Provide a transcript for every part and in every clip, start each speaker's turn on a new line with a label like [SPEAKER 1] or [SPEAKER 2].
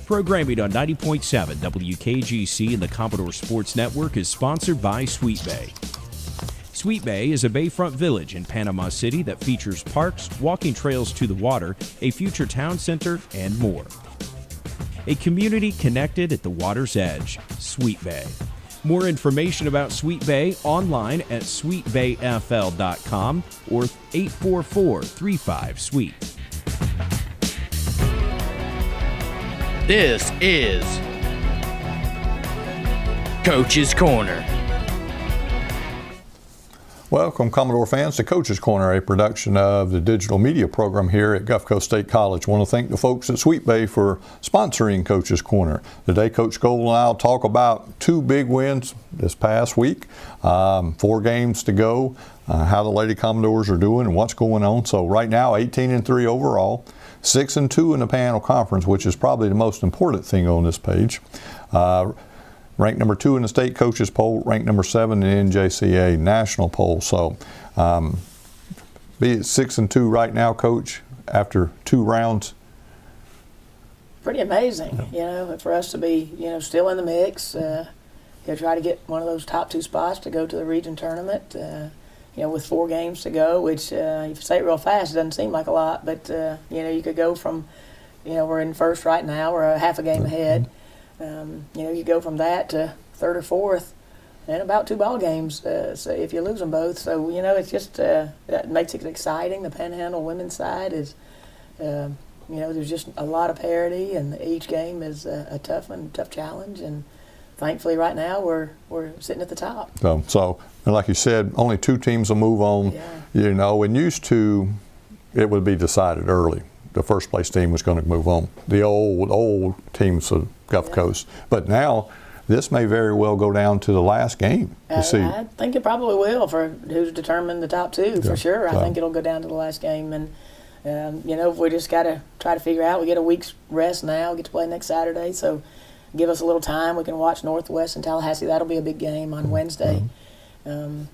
[SPEAKER 1] Programming on 90.7 WKGC and the Commodore Sports Network is sponsored by Sweet Bay. Sweet Bay is a bayfront village in Panama City that features parks, walking trails to the water, a future town center, and more. A community connected at the water's edge, Sweet Bay. More information about Sweet Bay online at sweetbayfl.com or 844-35-SWEET.
[SPEAKER 2] This is Coach's Corner.
[SPEAKER 3] Welcome, Commodore fans, to Coach's Corner, a production of the digital media program here at Gulf Coast State College. I want to thank the folks at Sweet Bay for sponsoring Coach's Corner. Today, Coach Scoval and I will talk about two big wins this past week, 4 games to go, how the Lady Commodores are doing and what's going on. So right now, 18-3 overall. 6-2 in the Panhandle Conference, which is probably the most important thing on this page. Ranked number 2 in the state coaches poll, ranked number 7 in the NJCA national poll. So, be it 6-2 right now, Coach, after 2 rounds.
[SPEAKER 4] Pretty amazing, you know, for us to be, still in the mix. Try to get one of those top 2 spots to go to the region tournament. With 4 games to go, which if you say it real fast, it doesn't seem like a lot, but you could go from, we're in first right now, we're a half a game ahead. You go from that to 3rd or 4th in about 2 ball games. So if you lose them both, so it's just that makes it exciting. The Panhandle women's side is, there's just a lot of parity, and each game is a tough challenge, and thankfully right now we're sitting at the top.
[SPEAKER 3] So and like you said, only 2 teams will move on.
[SPEAKER 4] Yeah.
[SPEAKER 3] And used to, it would be decided early. The first place team was going to move on. The old teams of Gulf Coast. But now, this may very well go down to the last game.
[SPEAKER 4] I think it probably will for who's determined the top 2 for sure. I think it'll go down to the last game, and we just got to try to figure out. We get a week's rest now. We get to play next Saturday, so give us a little time. We can watch Northwest and Tallahassee. That'll be a big game on Wednesday. So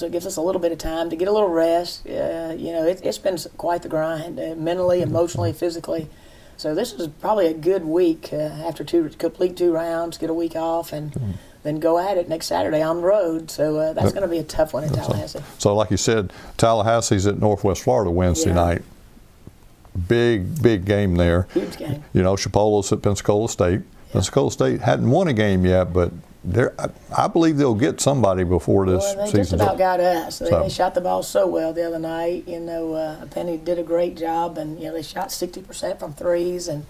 [SPEAKER 4] it gives us a little bit of time to get a little rest. It's been quite the grind, mentally, emotionally, physically. So this is probably a good week after complete 2 rounds, get a week off, and then go at it next Saturday on the road. So that's going to be a tough one in Tallahassee.
[SPEAKER 3] So like you said, Tallahassee's at Northwest Florida Wednesday night. Big game there.
[SPEAKER 4] Huge game.
[SPEAKER 3] Chapola's at Pensacola State. Yeah. Pensacola State hadn't won a game yet, but I believe they'll get somebody before this season's
[SPEAKER 4] They just about got us.
[SPEAKER 3] So.
[SPEAKER 4] They shot the ball so well the other night. Penny did a great job, and they shot 60% from threes, and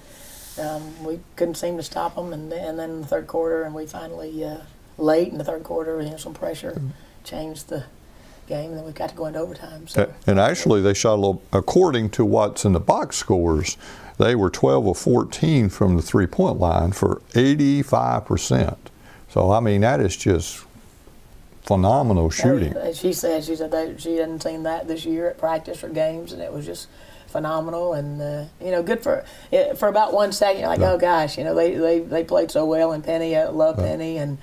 [SPEAKER 4] we couldn't seem to stop them. And then in the third quarter, and we finally late in the third quarter, some pressure changed the game, and then we got to go into overtime. So.
[SPEAKER 3] And actually, they shot a little. According to what's in the box scores, they were 12 of 14 from the 3-point line for 85%. So, that is just phenomenal shooting.
[SPEAKER 4] She said she hadn't seen that this year at practice or games, and it was just phenomenal. And, good for about 1 second. You're like, oh, gosh, they played so well, and Penny, I love Penny. And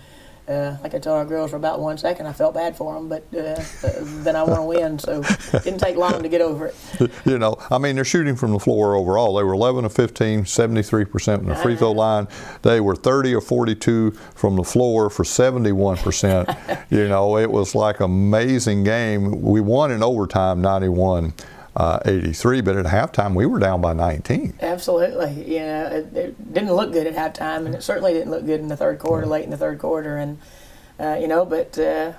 [SPEAKER 4] like I told our girls, for about 1 second, I felt bad for them, but then I want to win, so it didn't take long to get over it.
[SPEAKER 3] They're shooting from the floor overall. They were 11 of 15, 73% from the free throw line. They were 30 of 42 from the floor for 71%. It was like an amazing game. We won in overtime, 91-83, but at halftime we were down by 19.
[SPEAKER 4] Absolutely. It didn't look good at halftime, and it certainly didn't look good in the third quarter, late in the third quarter. And, but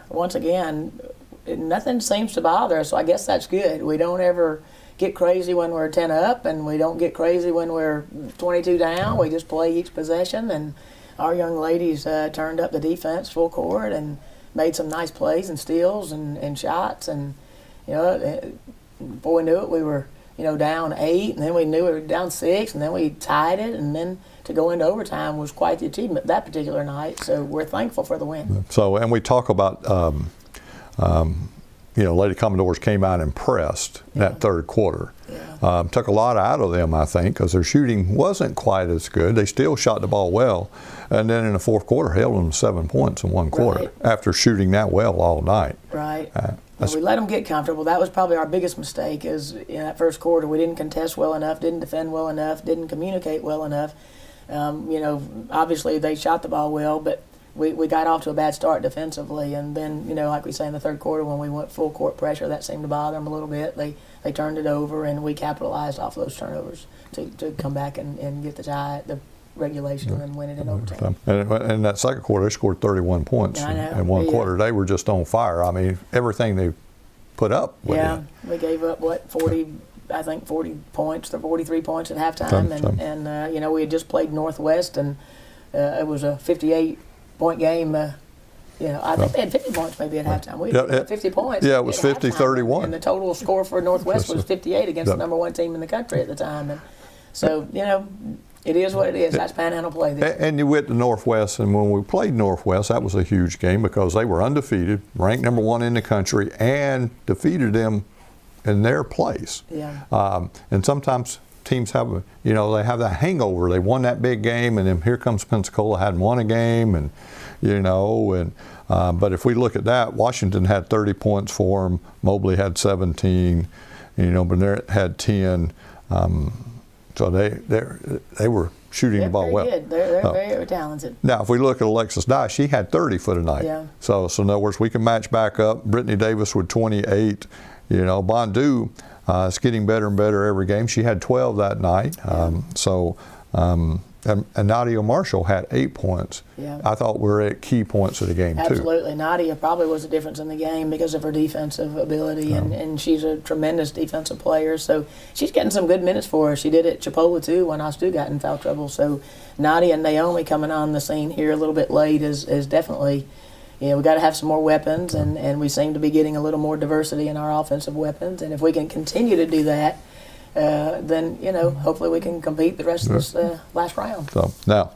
[SPEAKER 4] once again, nothing seems to bother us, so I guess that's good. We don't ever get crazy when we're 10 up, and we don't get crazy when we're 22 down. We just play each possession, and our young ladies turned up the defense full court and made some nice plays and steals and shots. And, before we knew it, we were, down 8, and then we knew we were down 6, and then we tied it, and then to go into overtime was quite the achievement that particular night. So we're thankful for the win.
[SPEAKER 3] So, and we talk about, Lady Commodores came out and pressed that third quarter.
[SPEAKER 4] Yeah.
[SPEAKER 3] Took a lot out of them, I think, because their shooting wasn't quite as good. They still shot the ball well, and then in the fourth quarter held them 7 points in one quarter after shooting that well all night.
[SPEAKER 4] Right. And we let them get comfortable. That was probably our biggest mistake. Is in that first quarter we didn't contest well enough, didn't defend well enough, didn't communicate well enough. Obviously they shot the ball well, but we got off to a bad start defensively. And then, like we say in the third quarter, when we went full court pressure, that seemed to bother them a little bit. They turned it over, and we capitalized off those turnovers to come back and get the tie at the regulation and win it in overtime.
[SPEAKER 3] And in that second quarter, they scored 31 points in one quarter. They were just on fire. I mean, everything they put up. We
[SPEAKER 4] gave up 40 points or 43 points at halftime, and we had just played Northwest, and it was a 58-point game. I think they had 50 points maybe at halftime. We had 50 points.
[SPEAKER 3] Yeah, it was 50-31.
[SPEAKER 4] And the total score for Northwest was 58 against the number one team in the country at the time. And so, it is what it is. That's Panhandle play.
[SPEAKER 3] And you went to Northwest, and when we played Northwest, that was a huge game because they were undefeated, ranked number one in the country, and defeated them in their place.
[SPEAKER 4] Yeah.
[SPEAKER 3] And sometimes teams have, they have that hangover. They won that big game, and then here comes Pensacola, hadn't won a game, but if we look at that, Washington had 30 points for them. Mobley had 17. Burnett had 10. So they were shooting the ball well.
[SPEAKER 4] They're very talented.
[SPEAKER 3] Now, if we look at Alexis Dye, she had 30 for the night.
[SPEAKER 4] Yeah.
[SPEAKER 3] So in other words, we can match back up. Brittany Davis with 28. Bondu is getting better and better every game. She had 12 that night. And Nadia Marshall had 8 points.
[SPEAKER 4] Yeah.
[SPEAKER 3] I thought we were at key points of the game, too.
[SPEAKER 4] Absolutely. Nadia probably was the difference in the game because of her defensive ability, and she's a tremendous defensive player. So she's getting some good minutes for her. She did at Chipola, too, when Ostu got in foul trouble. So Nadia and Naomi coming on the scene here a little bit late is definitely, we got to have some more weapons, and we seem to be getting a little more diversity in our offensive weapons. And if we can continue to do that, then hopefully we can compete the rest of this last round.
[SPEAKER 3] So now,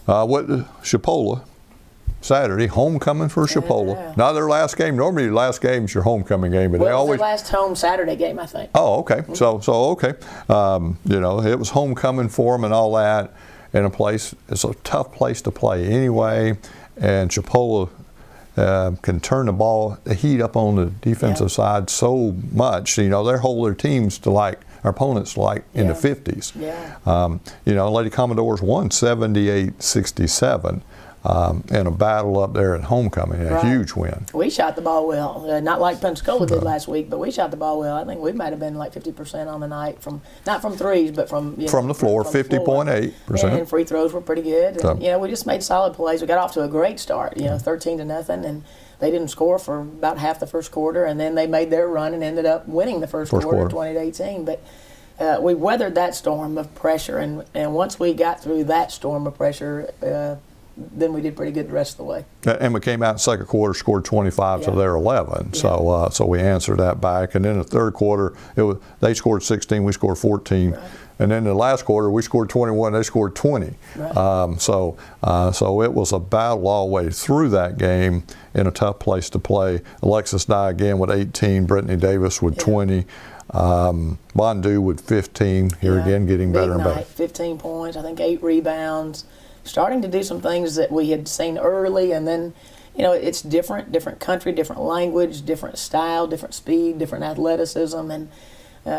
[SPEAKER 3] Chipola Saturday, homecoming for Chipola.
[SPEAKER 4] Yeah.
[SPEAKER 3] Not their last game. Normally, your last game is your homecoming game, but they always.
[SPEAKER 4] It was their last home Saturday game, I think.
[SPEAKER 3] Oh, okay. Mm-hmm. It was homecoming for them and all that. In a place, it's a tough place to play anyway, and Chipola can turn the heat up on the defensive side so much. They hold their teams to our opponents in the 50s.
[SPEAKER 4] Yeah.
[SPEAKER 3] Lady Commodores won 78-67 in a battle up there at homecoming. A huge win.
[SPEAKER 4] We shot the ball well. Not like Pensacola did last week, but we shot the ball well. I think we might have been 50% on the night not from threes, but from the floor,
[SPEAKER 3] 50.8%.
[SPEAKER 4] And free throws were pretty good. And, we just made solid plays. We got off to a great start. 13-0, and they didn't score for about half the first quarter, and then they made their run and ended up winning the first quarter 20-18. But we weathered that storm of pressure, and once we got through that storm of pressure, then we did pretty good the rest of the way.
[SPEAKER 3] And we came out in the second quarter, scored 25 to their 11. Yeah. So we answered that back. And then the third quarter, they scored 16, we scored 14. Right. And then the last quarter, we scored 21, they scored 20. Right. So it was a battle all the way through that game in a tough place to play. Alexis Dye again with 18, Brittany Davis with 20. Bondu with 15, again getting better and better.
[SPEAKER 4] 15 points, I think 8 rebounds. Starting to do some things that we had seen early, and then, it's different country, different language, different style, different speed, different athleticism, and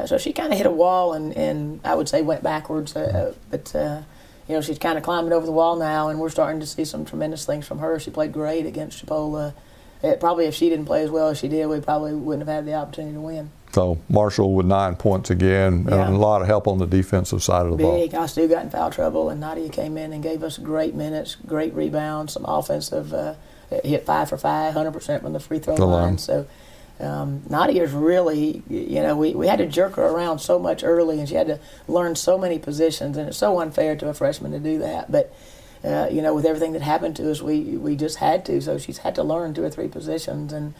[SPEAKER 4] so she kind of hit a wall and I would say went backwards, but she's kind of climbing over the wall now, and we're starting to see some tremendous things from her. She played great against Chipola. Probably if she didn't play as well as she did, we probably wouldn't have had the opportunity to win.
[SPEAKER 3] So Marshall with 9 points again, and a lot of help on the defensive side of the ball.
[SPEAKER 4] Ostu got in foul trouble, and Nadia came in and gave us great minutes, great rebounds, some offensive. Hit 5 for 5, 100% from the free throw line. So Nadia's really, we had to jerk her around so much early, and she had to learn so many positions, and it's so unfair to a freshman to do that. But with everything that happened to us, we just had to. So she's had to learn 2 or 3 positions, and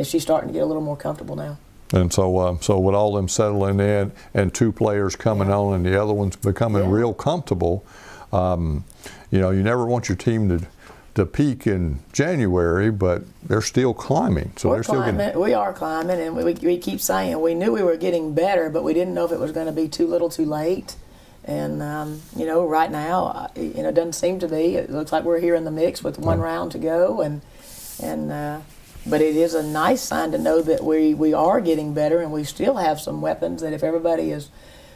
[SPEAKER 4] she's starting to get a little more comfortable now.
[SPEAKER 3] And so with all them settling in and 2 players coming on and the other ones becoming real comfortable, you never want your team to peak in January, but they're still climbing. So they're still getting.
[SPEAKER 4] We are climbing, and we keep saying we knew we were getting better, but we didn't know if it was going to be too little, too late. And right now, it doesn't seem to be. It looks like we're here in the mix with 1 round to go, and but it is a nice sign to know that we are getting better, and we still have some weapons that if everybody is,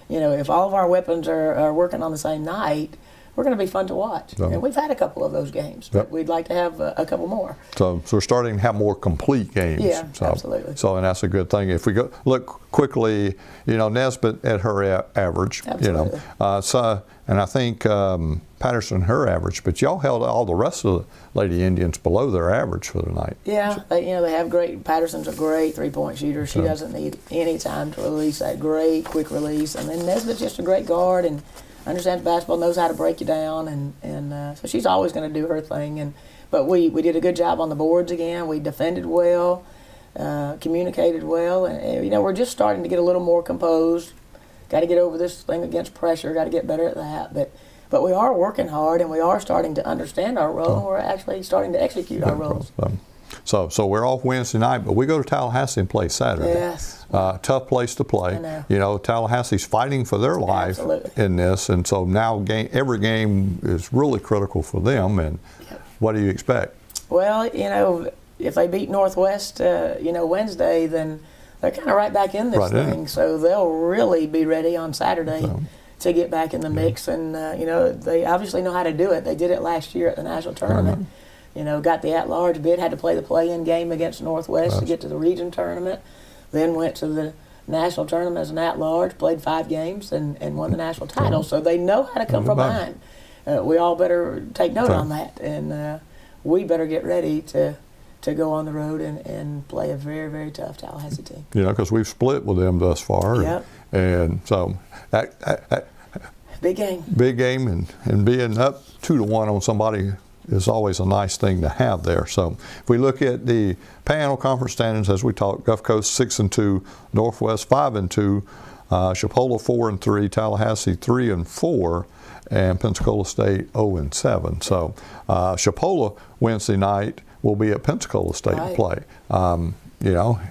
[SPEAKER 4] if all of our weapons are working on the same night, we're going to be fun to watch.
[SPEAKER 3] So,
[SPEAKER 4] and we've had a couple of those games, but we'd like to have a couple more.
[SPEAKER 3] So we're starting to have more complete games.
[SPEAKER 4] Yeah, absolutely.
[SPEAKER 3] So, and that's a good thing. If we go look quickly, Nesbitt at her average,
[SPEAKER 4] Absolutely.
[SPEAKER 3] And I think Patterson her average, but y'all held all the rest of the Lady Indians below their average for the night.
[SPEAKER 4] Yeah, they have great. Patterson's a great 3-point shooter. She doesn't need any time to release that great quick release, and then Nesbitt's just a great guard and understands basketball, knows how to break you down, and so she's always going to do her thing. But we did a good job on the boards again. We defended well, communicated well, and we're just starting to get a little more composed. Got to get over this thing against pressure. Got to get better at that. But we are working hard, and we are starting to understand our role, and we're actually starting to execute our roles.
[SPEAKER 3] So we're off Wednesday night, but we go to Tallahassee and play Saturday.
[SPEAKER 4] Yes.
[SPEAKER 3] Tough place to play.
[SPEAKER 4] I know.
[SPEAKER 3] Tallahassee's fighting for their life in this, and so now every game is really critical for them. And what do you expect?
[SPEAKER 4] Well, if they beat Northwest, Wednesday, then they're kind of right back in this thing. So they'll really be ready on Saturday to get back in the mix. And, they obviously know how to do it. They did it last year at the national tournament. Got the at-large bid, had to play the play-in game against Northwest to get to the region tournament, then went to the national tournament as an at-large, played 5 games, and won the national title. So they know how to come from behind. We all better take note on that, and we better get ready to go on the road and play a very, very tough Tallahassee team.
[SPEAKER 3] Because we've split with them thus far. And so that
[SPEAKER 4] big game.
[SPEAKER 3] Big game, and being up 2-1 on somebody is always a nice thing to have there. So if we look at the panel conference standings, as we talked, Gulf Coast 6-2, Northwest 5-2, Chipola 4-3, Tallahassee 3-4, and Pensacola State 0-7. So Chipola Wednesday night will be at Pensacola State to play.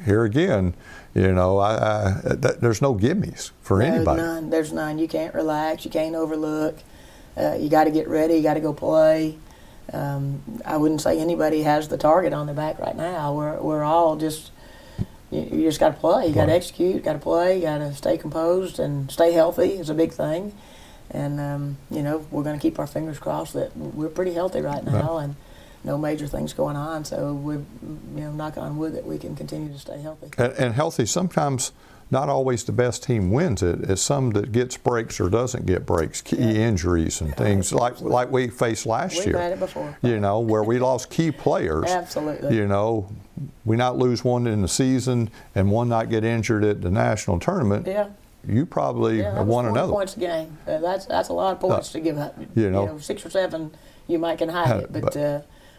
[SPEAKER 3] Here again, there's no gimmies for anybody.
[SPEAKER 4] None. There's none. You can't relax. You can't overlook. You got to get ready. You got to go play. I wouldn't say anybody has the target on their back right now. We're all just, you just got to play. You got to execute, got to play, got to stay composed and stay healthy is a big thing. And, we're going to keep our fingers crossed that we're pretty healthy right now and no major things going on. So we're, knock on wood that we can continue to stay healthy.
[SPEAKER 3] And healthy, sometimes not always the best team wins it. It's some that gets breaks or doesn't get breaks, key injuries and things like we faced last year.
[SPEAKER 4] We've had it before.
[SPEAKER 3] Where we lost key players.
[SPEAKER 4] Absolutely.
[SPEAKER 3] We not lose one in the season and one not get injured at the national tournament.
[SPEAKER 4] Yeah.
[SPEAKER 3] You probably have won another.
[SPEAKER 4] 40 points a game. That's a lot of points to give up. 6 or 7, you might can hide it, but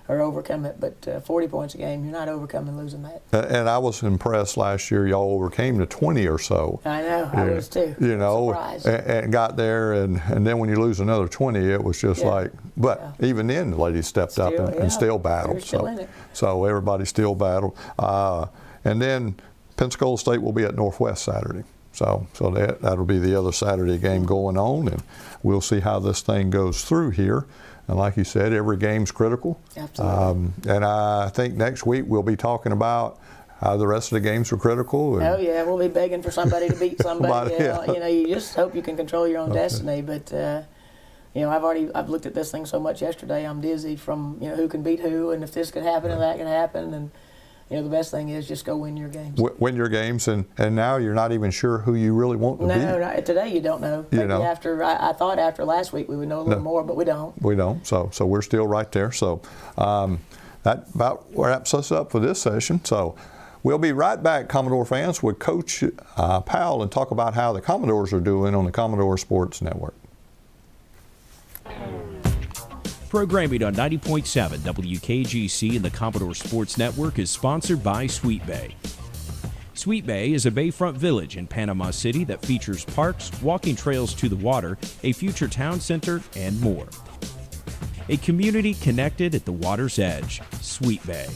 [SPEAKER 4] or overcome it. But 40 points a game, you're not overcoming losing that.
[SPEAKER 3] And I was impressed last year. Y'all overcame the 20 or so.
[SPEAKER 4] I know. I was too.
[SPEAKER 3] And got there, and then when you lose another 20, it was just like. But even then, the ladies stepped up and still battled.
[SPEAKER 4] Still in it.
[SPEAKER 3] So everybody still battled. And then Pensacola State will be at Northwest Saturday. So that'll be the other Saturday game going on, and we'll see how this thing goes through here. And like you said, every game's critical.
[SPEAKER 4] Absolutely.
[SPEAKER 3] And I think next week we'll be talking about how the rest of the games are critical.
[SPEAKER 4] And we'll be begging for somebody to beat somebody. You just hope you can control your own destiny. But I've looked at this thing so much yesterday. I'm dizzy from who can beat who, and if this could happen and that can happen. And the best thing is just go win your games.
[SPEAKER 3] Win your games, and now you're not even sure who you really want to beat.
[SPEAKER 4] No, today you don't know. Maybe after I thought after last week we would know a little more, but we don't.
[SPEAKER 3] We don't. So we're still right there. So that about wraps us up for this session. So we'll be right back, Commodore fans, with Coach Powell and talk about how the Commodores are doing on the Commodore Sports Network.
[SPEAKER 1] Programming on 90.7 WKGC and the Commodore Sports Network is sponsored by Sweet Bay. Sweet Bay is a bayfront village in Panama City that features parks, walking trails to the water, a future town center, and more. A community connected at the water's edge, Sweet Bay.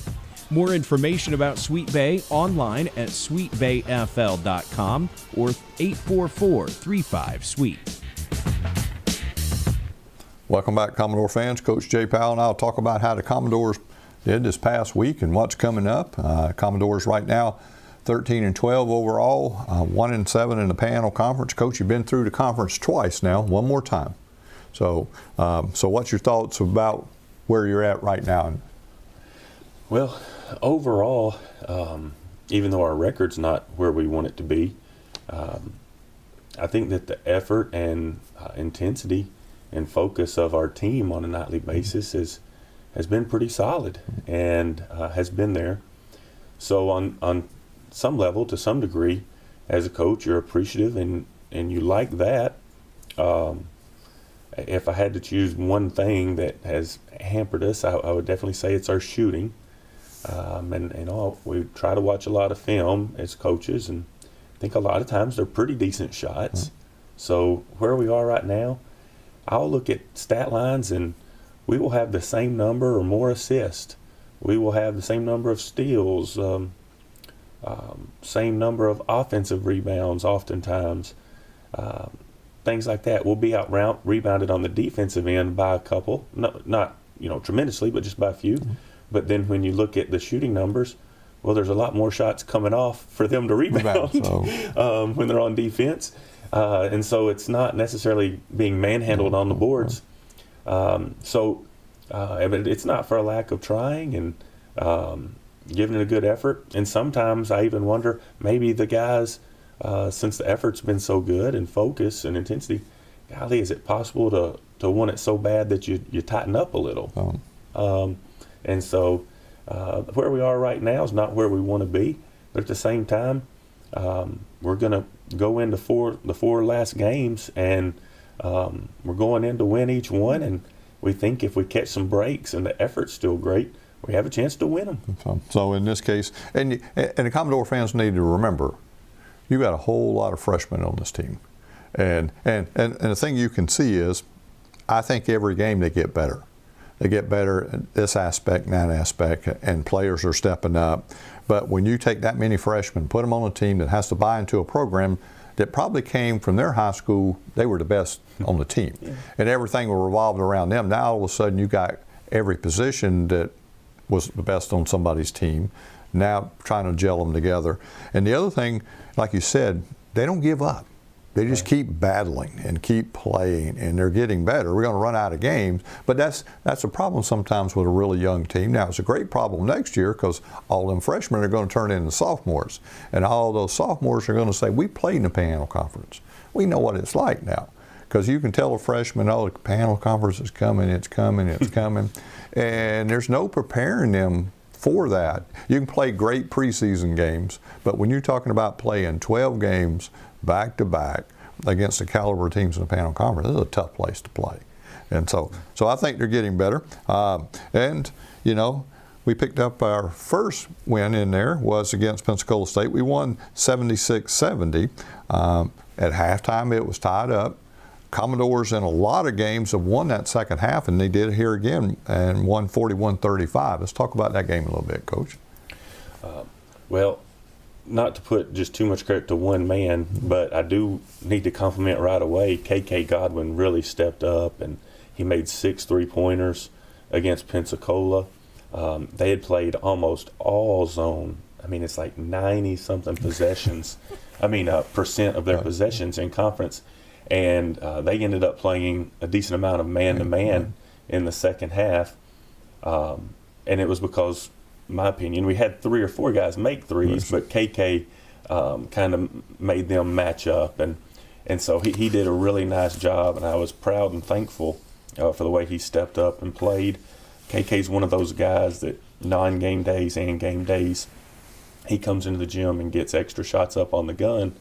[SPEAKER 1] More information about Sweet Bay online at sweetbayfl.com or 844-35-SWEET.
[SPEAKER 3] Welcome back, Commodore fans. Coach Jay Powell and I will talk about how the Commodores did this past week and what's coming up. Commodores right now 13-12 overall, 1-7 in the panel conference. Coach, you've been through the conference twice now, one more time. So, so what's your thoughts about where you're at right now?
[SPEAKER 5] Well, overall, even though our record's not where we want it to be, I think that the effort and intensity and focus of our team on a nightly basis has been pretty solid and has been there. So on some level, to some degree, as a coach, you're appreciative and you like that. If I had to choose one thing that has hampered us, I would definitely say it's our shooting. We try to watch a lot of film as coaches, and I think a lot of times they're pretty decent shots. So where we are right now, I'll look at stat lines and we will have the same number or more assists. We will have the same number of steals, same number of offensive rebounds oftentimes, things like that. We'll be out rebounded on the defensive end by a couple, not tremendously, but just by a few. But then when you look at the shooting numbers, well, there's a lot more shots coming off for them to rebound when they're on defense. And so it's not necessarily being manhandled on the boards. But it's not for a lack of trying and giving it a good effort. And sometimes I even wonder, maybe the guys, since the effort's been so good and focus and intensity, golly, is it possible to want it so bad that you tighten up a little? And so where we are right now is not where we want to be. But at the same time, we're going to go into the four last games, and we're going in to win each one. And we think if we catch some breaks and the effort's still great, we have a chance to win them.
[SPEAKER 3] So in this case, and the Commodore fans need to remember, you got a whole lot of freshmen on this team. And the thing you can see is, I think every game they get better. They get better in this aspect and that aspect, and players are stepping up. But when you take that many freshmen, put them on a team that has to buy into a program that probably came from their high school, they were the best on the team. And everything was revolved around them. Now all of a sudden you got every position that was the best on somebody's team, now trying to gel them together. And the other thing, like you said, they don't give up. They just keep battling and keep playing, and they're getting better. We're going to run out of games, but that's a problem sometimes with a really young team. Now, it's a great problem next year because all them freshmen are going to turn into sophomores, and all those sophomores are going to say, we played in the Panhandle Conference. We know what it's like now, because you can tell a freshman, oh, the Panhandle Conference is coming, it's coming, it's coming, and there's no preparing them for that. You can play great preseason games, but when you're talking about playing 12 games back to back against the caliber teams in the Panhandle Conference, this is a tough place to play. And so I think they're getting better. And we picked up our first win in there was against Pensacola State. We won 76-70. At halftime, it was tied up. Commodores in a lot of games have won that second half, and they did here again and won 41-35. Let's talk about that game a little bit, Coach.
[SPEAKER 5] Well, not to put just too much credit to one man, but I do need to compliment right away. KK Godwin really stepped up, and he made 6 three-pointers against Pensacola. They had played almost all zone. I mean, it's like 90-something possessions. Percent of their possessions in conference. And they ended up playing a decent amount of man-to-man in the second half. And it was because, in my opinion, we had 3 or 4 guys make threes, but KK kind of made them match up. And so he did a really nice job, and I was proud and thankful for the way he stepped up and played. KK's one of those guys that non-game days and game days, he comes into the gym and gets extra shots up on the gun.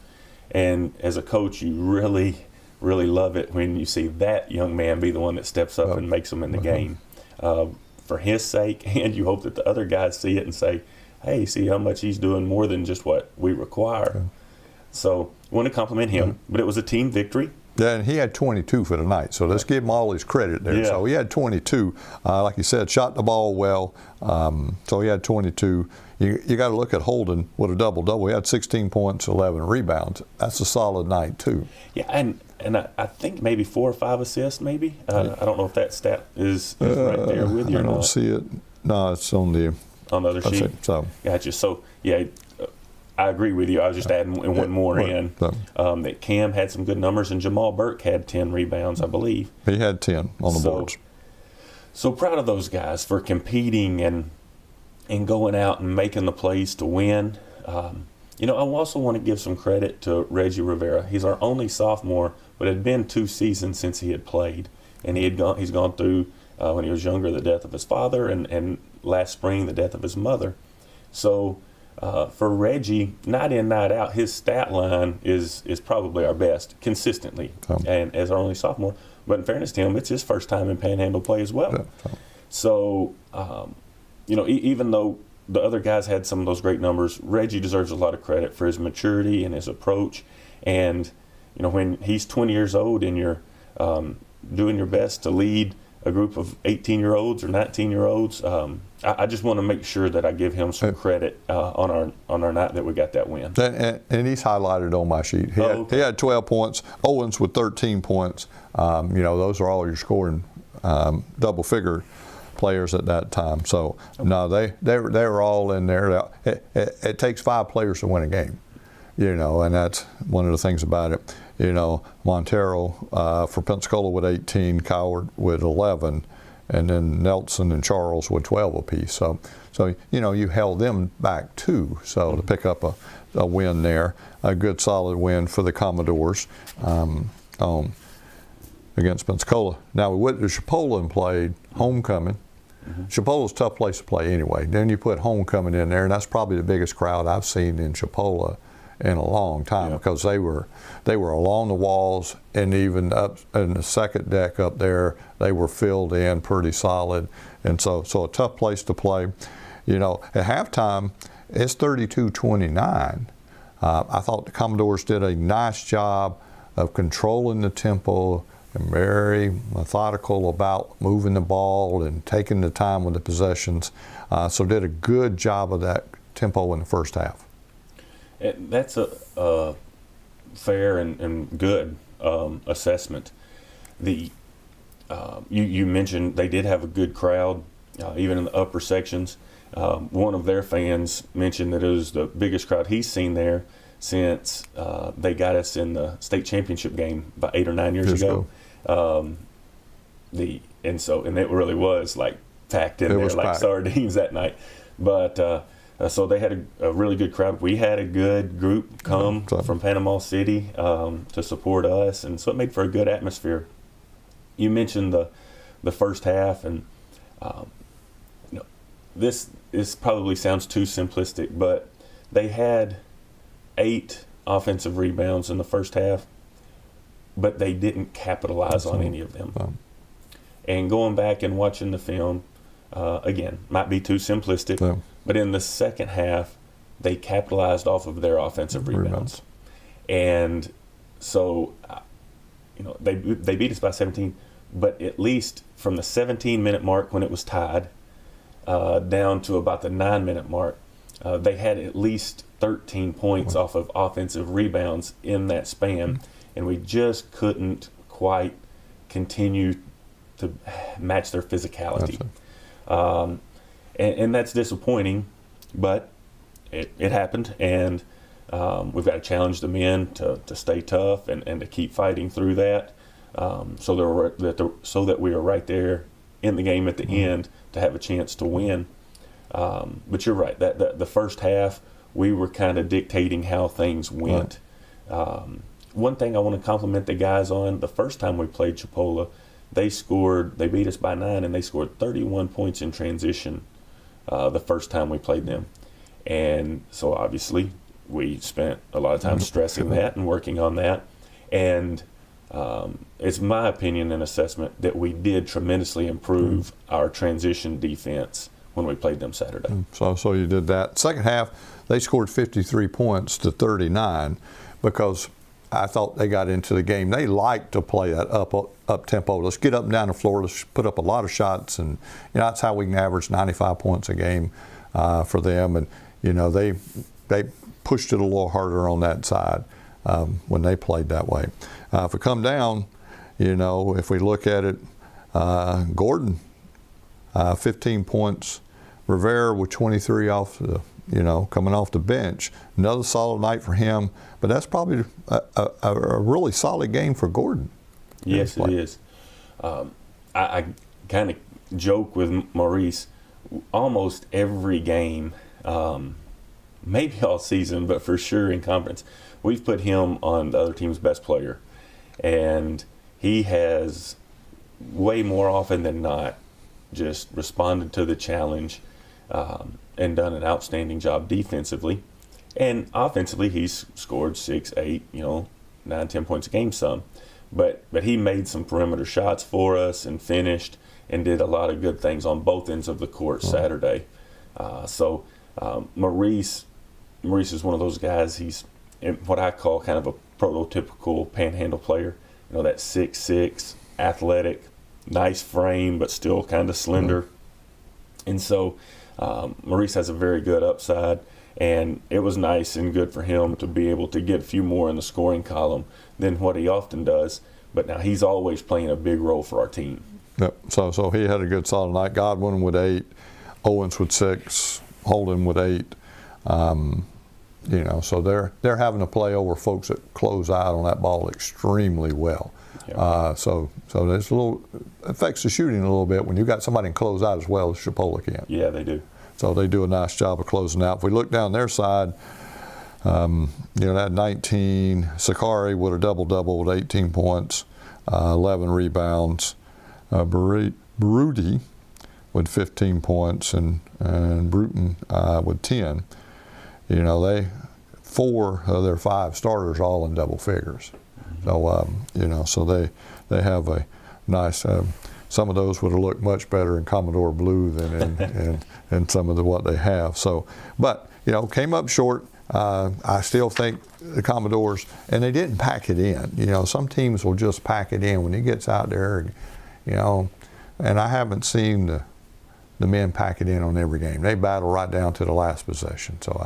[SPEAKER 5] And as a coach, you really, really love it when you see that young man be the one that steps up and makes them in the game. For his sake, and you hope that the other guys see it and say, hey, see how much he's doing more than just what we require. So I want to compliment him, but it was a team victory.
[SPEAKER 3] Yeah, and he had 22 for the night, so let's give him all his credit there. So he had 22. Like you said, shot the ball well, so he had 22. You got to look at Holden with a double-double. He had 16 points, 11 rebounds. That's a solid night, too.
[SPEAKER 5] Yeah, and I think maybe 4 or 5 assists, maybe. I don't know if that stat is right there with you or not.
[SPEAKER 3] I don't see it. No, it's on the
[SPEAKER 5] other
[SPEAKER 3] that's
[SPEAKER 5] sheet.
[SPEAKER 3] it, so.
[SPEAKER 5] Gotcha. So yeah, I agree with you. I was just adding one more in. That Cam had some good numbers, and Jamal Burke had 10 rebounds, I believe.
[SPEAKER 3] He had 10 on the boards.
[SPEAKER 5] So proud of those guys for competing and going out and making the plays to win. I also want to give some credit to Reggie Rivera. He's our only sophomore, but it had been 2 seasons since he had played, and he's gone through when he was younger the death of his father, and last spring the death of his mother. So for Reggie, night in, night out, his stat line is probably our best consistently, and as our only sophomore. But in fairness to him, it's his first time in Panhandle play as well. So, even though the other guys had some of those great numbers, Reggie deserves a lot of credit for his maturity and his approach. And, when he's 20 years old and you're doing your best to lead a group of 18-year-olds or 19-year-olds, I just want to make sure that I give him some credit on our night that we got that win.
[SPEAKER 3] And he's highlighted on my sheet. He had 12 points. Owens with 13 points. Those are all your scoring double-figure players at that time. So no, they were all in there. It takes 5 players to win a game, and that's one of the things about it. Montero for Pensacola with 18, Coward with 11, and then Nelson and Charles with 12 apiece. So you held them back too. So to pick up a win there, a good solid win for the Commodores against Pensacola. Now we went to Chipola and played homecoming. Chipola's a tough place to play anyway. Then you put homecoming in there, and that's probably the biggest crowd I've seen in Chipola in a long time, because they were along the walls, and even up in the second deck up there, they were filled in pretty solid. And so a tough place to play. At halftime, it's 32-29. I thought the Commodores did a nice job of controlling the tempo and very methodical about moving the ball and taking the time with the possessions. So did a good job of that tempo in the first half.
[SPEAKER 5] That's a fair and good assessment. You mentioned they did have a good crowd, even in the upper sections. One of their fans mentioned that it was the biggest crowd he's seen there since they got us in the state championship game about 8 or 9 years ago. And it really was like packed in there like sardines that night. But so they had a really good crowd. We had a good group come from Panama City to support us, and so it made for a good atmosphere. You mentioned the first half, and this probably sounds too simplistic, but they had 8 offensive rebounds in the first half, but they didn't capitalize on any of them. And going back and watching the film, again, might be too simplistic, but in the second half, they capitalized off of their offensive rebounds. And so, they beat us by 17, but at least from the 17-minute mark when it was tied down to about the 9-minute mark, they had at least 13 points off of offensive rebounds in that span, and we just couldn't quite continue to match their physicality. And that's disappointing, but it happened, and we've got to challenge the men to stay tough and to keep fighting through that, so that we are right there in the game at the end to have a chance to win. But you're right, that the first half we were kind of dictating how things went. One thing I want to compliment the guys on, the first time we played Chipola, they beat us by 9, and they scored 31 points in transition the first time we played them. And so obviously we spent a lot of time stressing that and working on that. And it's my opinion and assessment that we did tremendously improve our transition defense when we played them Saturday.
[SPEAKER 3] So you did that. Second half, they scored 53 points to 39 because I thought they got into the game. They like to play that up tempo. Let's get up and down the floor. Let's put up a lot of shots, and that's how we can average 95 points a game for them. And they pushed it a little harder on that side when they played that way. If we come down, if we look at it, Gordon, 15 points Rivera with 23 off the, coming off the bench. Another solid night for him, but that's probably a really solid game for Gordon.
[SPEAKER 5] Yes, it is. I kind of joke with Maurice, almost every game, maybe all season, but for sure in conference, we've put him on the other team's best player. And he has way more often than not just responded to the challenge and done an outstanding job defensively. And offensively, he's scored 6, 8, 9, 10 points a game some. But he made some perimeter shots for us and finished and did a lot of good things on both ends of the court Saturday. So Maurice is one of those guys. He's what I call kind of a prototypical panhandle player. That 6'6", athletic, nice frame, but still kind of slender. And so Maurice has a very good upside, and it was nice and good for him to be able to get a few more in the scoring column than what he often does. But now he's always playing a big role for our team.
[SPEAKER 3] Yep. So he had a good solid night. Godwin with 8, Owens with 6, Holden with 8. So they're having to play over folks that close out on that ball extremely well. Yeah. So there's affects the shooting a little bit when you've got somebody in close out as well as Chipola can.
[SPEAKER 5] Yeah, they do.
[SPEAKER 3] So they do a nice job of closing out. If we look down their side, that 19, Sakari with a double-double with 18 points, 11 rebounds. Baruti with 15 points and Bruton with 10. 4 of their 5 starters all in double figures. So so they have a nice. Some of those would have looked much better in Commodore blue than in some of what they have. So, but came up short. I still think the Commodores, and they didn't pack it in. Some teams will just pack it in when he gets out there, and I haven't seen the men pack it in on every game. They battle right down to the last possession. So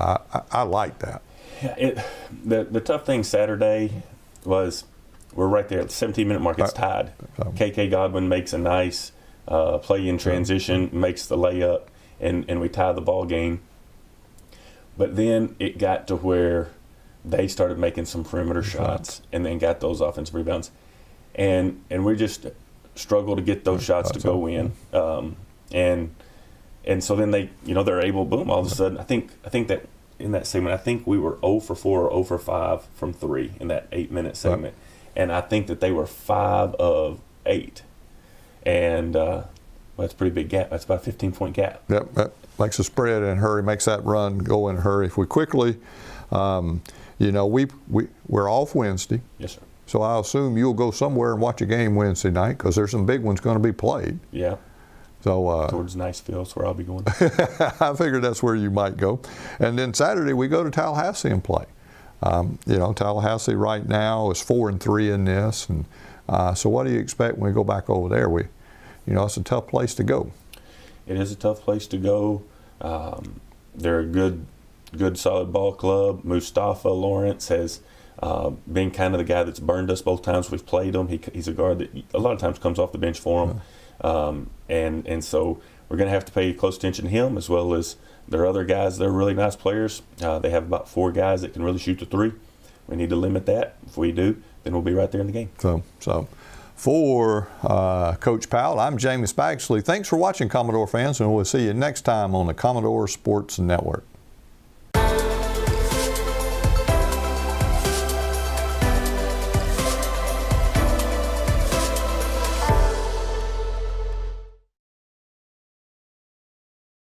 [SPEAKER 3] I like that.
[SPEAKER 5] Yeah, the tough thing Saturday was we're right there at the 17-minute mark. It's tied. KK Godwin makes a nice play in transition, makes the layup, and we tie the ball game. But then it got to where they started making some perimeter shots and then got those offensive rebounds. And we just struggled to get those shots to go in. And so then they're able, boom, all of a sudden. I think that in that segment, I think we were 0 for 4 or 0 for 5 from 3 in that 8-minute segment. And I think that they were 5 of 8. And that's a pretty big gap. That's about a 15-point gap.
[SPEAKER 3] Yep, that makes a spread in a hurry, makes that run go in a hurry. If we quickly, we're off Wednesday.
[SPEAKER 5] Yes, sir.
[SPEAKER 3] So I assume you'll go somewhere and watch a game Wednesday night because there's some big ones going to be played.
[SPEAKER 5] Yeah.
[SPEAKER 3] So
[SPEAKER 5] towards Niceville is where I'll be going.
[SPEAKER 3] I figured that's where you might go. And then Saturday we go to Tallahassee and play. Tallahassee right now is 4-3 in this, and so what do you expect when we go back over there? It's a tough place to go.
[SPEAKER 5] It is a tough place to go. They're a good, solid ball club. Mustafa Lawrence has been kind of the guy that's burned us both times we've played him. He's a guard that a lot of times comes off the bench for him. And so we're going to have to pay close attention to him as well as their other guys. They're really nice players. They have about 4 guys that can really shoot the 3. We need to limit that. If we do, then we'll be right there in the game.
[SPEAKER 3] So for Coach Powell, I'm James Baxley. Thanks for watching, Commodore fans, and we'll see you next time on the Commodore Sports Network.